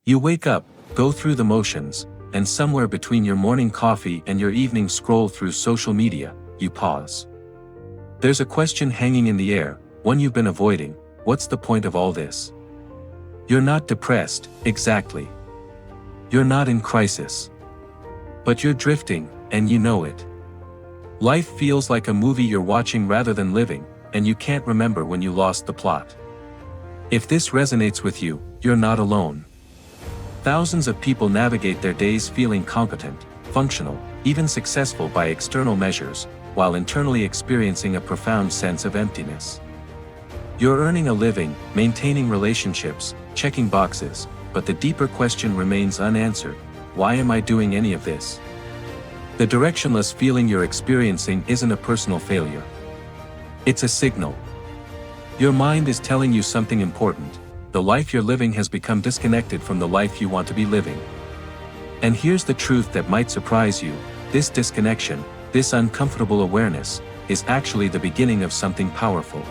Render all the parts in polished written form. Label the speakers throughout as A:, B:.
A: You wake up, go through the motions, and somewhere between your morning coffee and your evening scroll through social media, you pause. There's a question hanging in the air, one you've been avoiding: what's the point of all this? You're not depressed, exactly. You're not in crisis. But you're drifting, and you know it. Life feels like a movie you're watching rather than living, and you can't remember when you lost the plot. If this resonates with you, you're not alone. Thousands of people navigate their days feeling competent, functional, even successful by external measures, while internally experiencing a profound sense of emptiness. You're earning a living, maintaining relationships, checking boxes, but the deeper question remains unanswered: why am I doing any of this? The directionless feeling you're experiencing isn't a personal failure. It's a signal. Your mind is telling you something important: the life you're living has become disconnected from the life you want to be living. And here's the truth that might surprise you: this disconnection, this uncomfortable awareness, is actually the beginning of something powerful.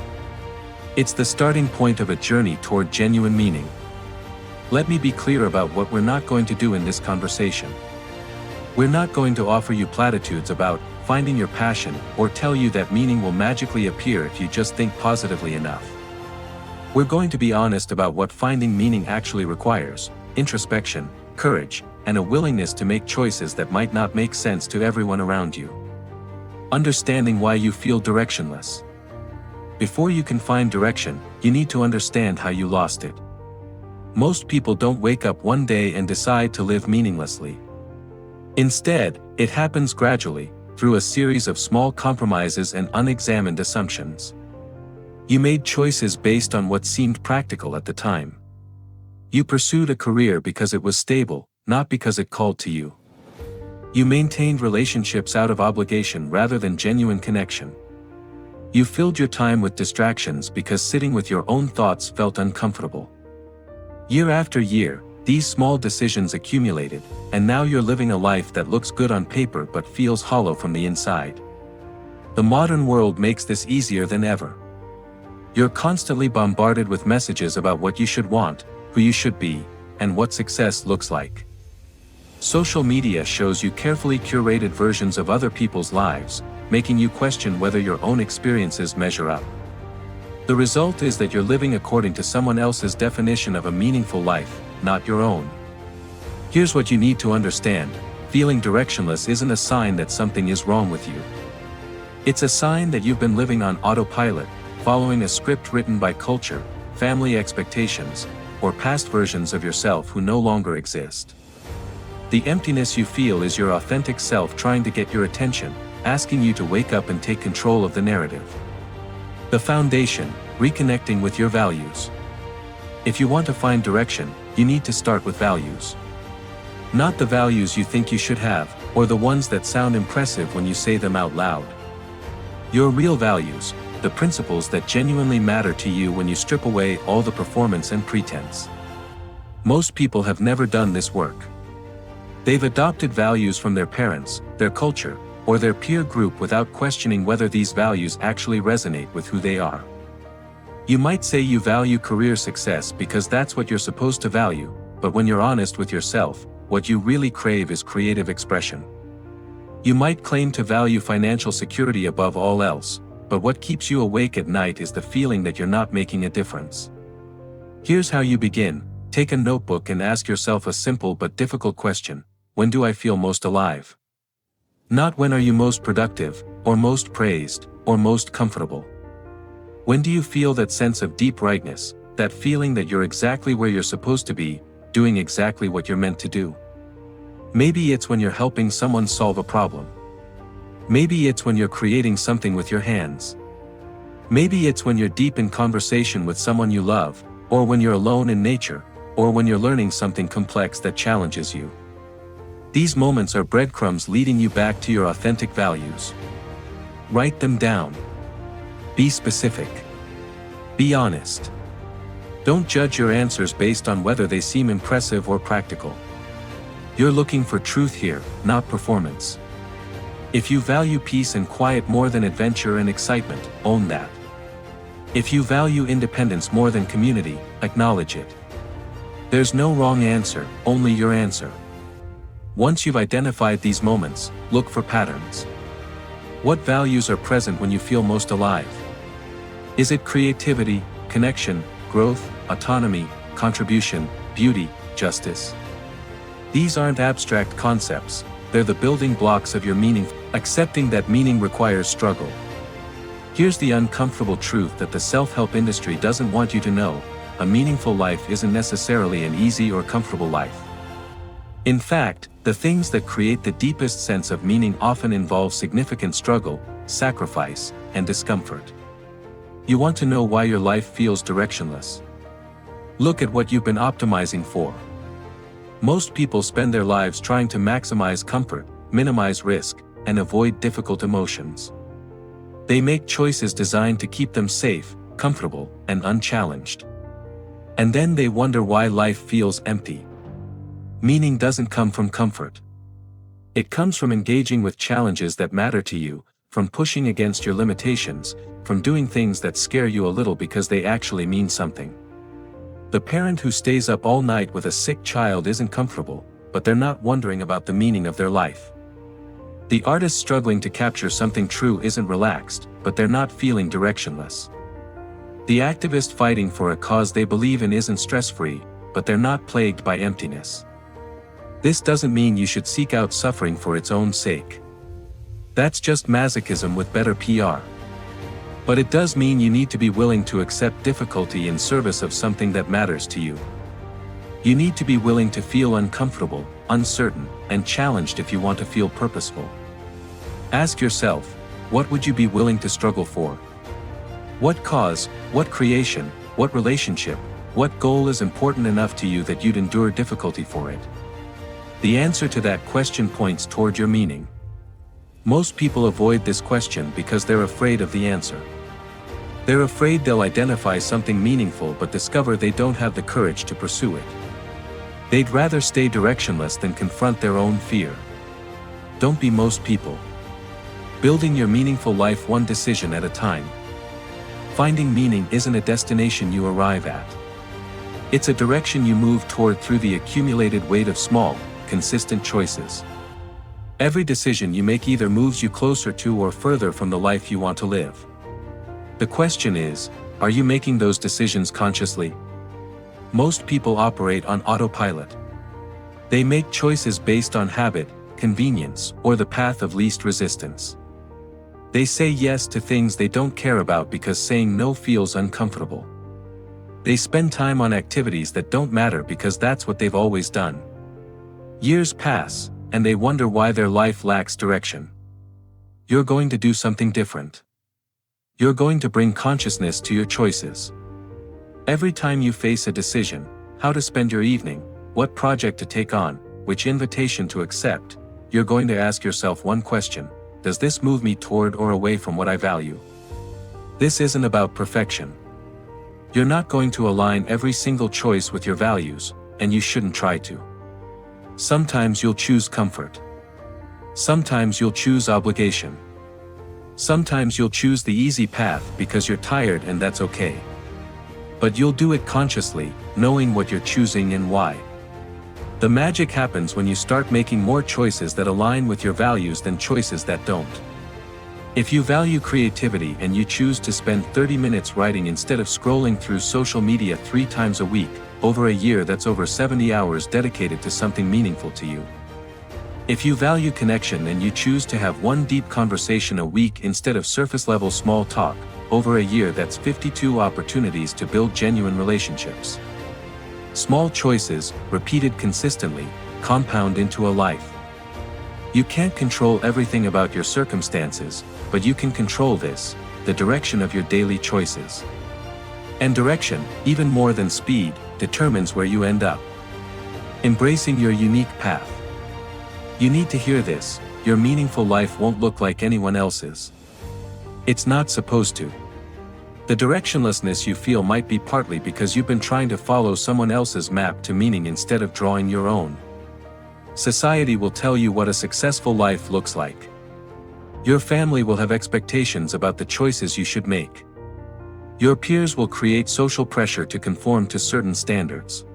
A: It's the starting point of a journey toward genuine meaning. Let me be clear about what we're not going to do in this conversation. We're not going to offer you platitudes about finding your passion, or tell you that meaning will magically appear if you just think positively enough. We're going to be honest about what finding meaning actually requires: introspection, courage, and a willingness to make choices that might not make sense to everyone around you. Understanding why you feel directionless. Before you can find direction, you need to understand how you lost it. Most people don't wake up one day and decide to live meaninglessly. Instead, it happens gradually, through a series of small compromises and unexamined assumptions. You made choices based on what seemed practical at the time. You pursued a career because it was stable, not because it called to you. You maintained relationships out of obligation rather than genuine connection. You filled your time with distractions because sitting with your own thoughts felt uncomfortable. Year after year, these small decisions accumulated, and now you're living a life that looks good on paper but feels hollow from the inside. The modern world makes this easier than ever. You're constantly bombarded with messages about what you should want, who you should be, and what success looks like. Social media shows you carefully curated versions of other people's lives, making you question whether your own experiences measure up. The result is that you're living according to someone else's definition of a meaningful life, not your own. Here's what you need to understand: feeling directionless isn't a sign that something is wrong with you. It's a sign that you've been living on autopilot, following a script written by culture, family expectations, or past versions of yourself who no longer exist. The emptiness you feel is your authentic self trying to get your attention, asking you to wake up and take control of the narrative. The foundation: reconnecting with your values. If you want to find direction, you need to start with values. Not the values you think you should have, or the ones that sound impressive when you say them out loud. Your real values, the principles that genuinely matter to you when you strip away all the performance and pretense. Most people have never done this work. They've adopted values from their parents, their culture, or their peer group without questioning whether these values actually resonate with who they are. You might say you value career success because that's what you're supposed to value, but when you're honest with yourself, what you really crave is creative expression. You might claim to value financial security above all else, but what keeps you awake at night is the feeling that you're not making a difference. Here's how you begin: take a notebook and ask yourself a simple but difficult question: when do I feel most alive? Not when are you most productive, or most praised, or most comfortable. When do you feel that sense of deep rightness, that feeling that you're exactly where you're supposed to be, doing exactly what you're meant to do? Maybe it's when you're helping someone solve a problem. Maybe it's when you're creating something with your hands. Maybe it's when you're deep in conversation with someone you love, or when you're alone in nature, or when you're learning something complex that challenges you. These moments are breadcrumbs leading you back to your authentic values. Write them down. Be specific. Be honest. Don't judge your answers based on whether they seem impressive or practical. You're looking for truth here, not performance. If you value peace and quiet more than adventure and excitement, own that. If you value independence more than community, acknowledge it. There's no wrong answer, only your answer. Once you've identified these moments, look for patterns. What values are present when you feel most alive? Is it creativity, connection, growth, autonomy, contribution, beauty, justice? These aren't abstract concepts, they're the building blocks of your meaning. Accepting that meaning requires struggle. Here's the uncomfortable truth that the self-help industry doesn't want you to know: a meaningful life isn't necessarily an easy or comfortable life. In fact, the things that create the deepest sense of meaning often involve significant struggle, sacrifice, and discomfort. You want to know why your life feels directionless? Look at what you've been optimizing for. Most people spend their lives trying to maximize comfort, minimize risk, and avoid difficult emotions. They make choices designed to keep them safe, comfortable, and unchallenged. And then they wonder why life feels empty. Meaning doesn't come from comfort. It comes from engaging with challenges that matter to you, from pushing against your limitations, from doing things that scare you a little because they actually mean something. The parent who stays up all night with a sick child isn't comfortable, but they're not wondering about the meaning of their life. The artist struggling to capture something true isn't relaxed, but they're not feeling directionless. The activist fighting for a cause they believe in isn't stress-free, but they're not plagued by emptiness. This doesn't mean you should seek out suffering for its own sake. That's just masochism with better PR. But it does mean you need to be willing to accept difficulty in service of something that matters to you. You need to be willing to feel uncomfortable, uncertain, and challenged if you want to feel purposeful. Ask yourself, what would you be willing to struggle for? What cause, what creation, what relationship, what goal is important enough to you that you'd endure difficulty for it? The answer to that question points toward your meaning. Most people avoid this question because they're afraid of the answer. They're afraid they'll identify something meaningful but discover they don't have the courage to pursue it. They'd rather stay directionless than confront their own fear. Don't be most people. Building your meaningful life one decision at a time. Finding meaning isn't a destination you arrive at. It's a direction you move toward through the accumulated weight of small, consistent choices. Every decision you make either moves you closer to or further from the life you want to live. The question is, are you making those decisions consciously? Most people operate on autopilot. They make choices based on habit, convenience, or the path of least resistance. They say yes to things they don't care about because saying no feels uncomfortable. They spend time on activities that don't matter because that's what they've always done. Years pass, and they wonder why their life lacks direction. You're going to do something different. You're going to bring consciousness to your choices. Every time you face a decision, how to spend your evening, what project to take on, which invitation to accept, you're going to ask yourself one question: does this move me toward or away from what I value? This isn't about perfection. You're not going to align every single choice with your values, and you shouldn't try to. Sometimes you'll choose comfort. Sometimes you'll choose obligation. Sometimes you'll choose the easy path because you're tired, and that's okay. But you'll do it consciously, knowing what you're choosing and why. The magic happens when you start making more choices that align with your values than choices that don't. If you value creativity and you choose to spend 30 minutes writing instead of scrolling through social media 3 times a week, over a year that's over 70 hours dedicated to something meaningful to you. If you value connection and you choose to have one deep conversation a week instead of surface-level small talk, over a year that's 52 opportunities to build genuine relationships. Small choices, repeated consistently, compound into a life. You can't control everything about your circumstances, but you can control this, the direction of your daily choices. And direction, even more than speed, determines where you end up. Embracing your unique path. You need to hear this: your meaningful life won't look like anyone else's. It's not supposed to. The directionlessness you feel might be partly because you've been trying to follow someone else's map to meaning instead of drawing your own. Society will tell you what a successful life looks like. Your family will have expectations about the choices you should make. Your peers will create social pressure to conform to certain standards.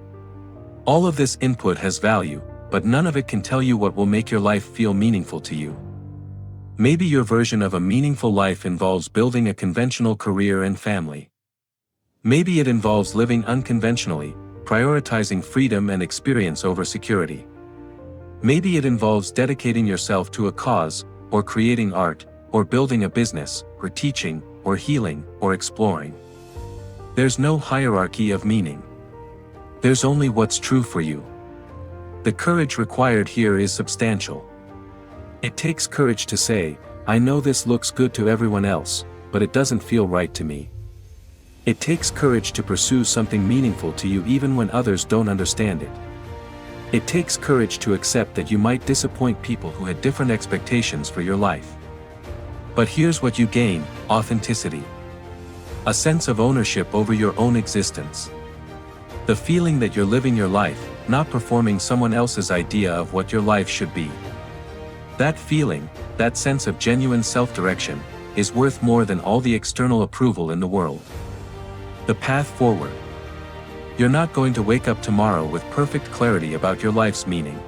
A: All of this input has value, but none of it can tell you what will make your life feel meaningful to you. Maybe your version of a meaningful life involves building a conventional career and family. Maybe it involves living unconventionally, prioritizing freedom and experience over security. Maybe it involves dedicating yourself to a cause, or creating art, or building a business, or teaching, or healing, or exploring. There's no hierarchy of meaning. There's only what's true for you. The courage required here is substantial. It takes courage to say, I know this looks good to everyone else, but it doesn't feel right to me. It takes courage to pursue something meaningful to you even when others don't understand it. It takes courage to accept that you might disappoint people who had different expectations for your life. But here's what you gain: authenticity. A sense of ownership over your own existence. The feeling that you're living your life, not performing someone else's idea of what your life should be. That feeling, that sense of genuine self-direction, is worth more than all the external approval in the world. The path forward. You're not going to wake up tomorrow with perfect clarity about your life's meaning.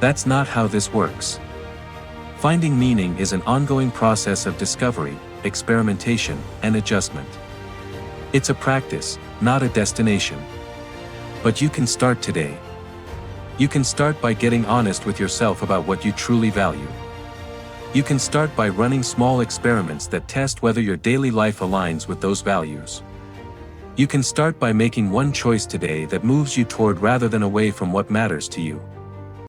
A: That's not how this works. Finding meaning is an ongoing process of discovery, experimentation, and adjustment. It's a practice, not a destination. But you can start today. You can start by getting honest with yourself about what you truly value. You can start by running small experiments that test whether your daily life aligns with those values. You can start by making one choice today that moves you toward rather than away from what matters to you.